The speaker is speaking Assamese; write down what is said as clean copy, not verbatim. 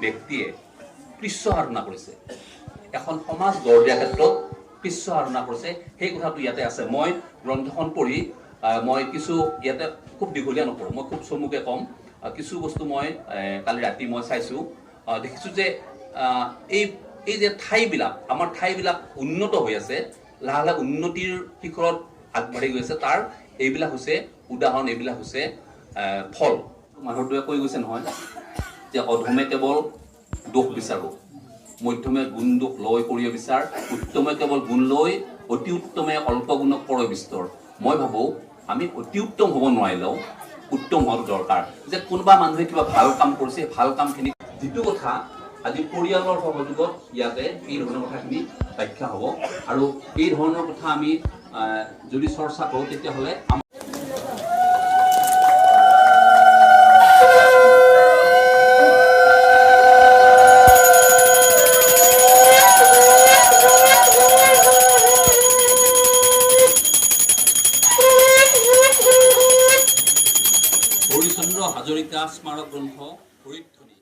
ব্যক্তিয়ে কৃষ্ণ সাধনা কৰিছে, এখন সমাজ গঢ় দিয়াৰ ক্ষেত্ৰত কৃষ্ণ সাধনা কৰিছে, সেই কথাটো ইয়াতে আছে। মই গ্ৰন্থখন পঢ়ি মই কিছু ইয়াতে খুব দীঘলীয়া নকৰোঁ, মই খুব চমুকে ক'ম। কিছু বস্তু মই কালি ৰাতি মই চাইছোঁ, দেখিছোঁ যে এই যে ঠাইবিলাক, আমাৰ ঠাইবিলাক উন্নত হৈ আছে, লাহে লাহে উন্নতিৰ শিখৰত আগবাঢ়ি গৈ আছে, তাৰ এইবিলাক হৈছে উদাহৰণ, এইবিলাক হৈছে ফল। মানুহটোৱে কৈ গৈছে নহয় যে অধমে কেৱল দোষ বিচাৰোঁ, মধ্যমে গুণ দোষ লৈ কৰি বিচাৰ, উত্তমে কেৱল গুণ লৈ, অতি উত্তমে অল্প গুণক পৰ বিস্তৰ। মই ভাবোঁ আমি অতি উত্তম হ'ব নোৱাৰিলেও উত্তম হোৱাটো দৰকাৰ। যে কোনোবা মানুহে কিবা ভাল কাম কৰিছে, ভাল কামখিনি যিটো কথা আজি পৰিয়ালৰ সহযোগত ইয়াতে এই ধৰণৰ কথাখিনি ব্যাখ্যা হ'ব, আৰু এই ধৰণৰ কথা আমি যদি চৰ্চা কৰোঁ তেতিয়াহ'লে হৰিচন্দ্ৰ হাজৰিকা স্মাৰক গ্ৰন্থ হৰিধ্বনি।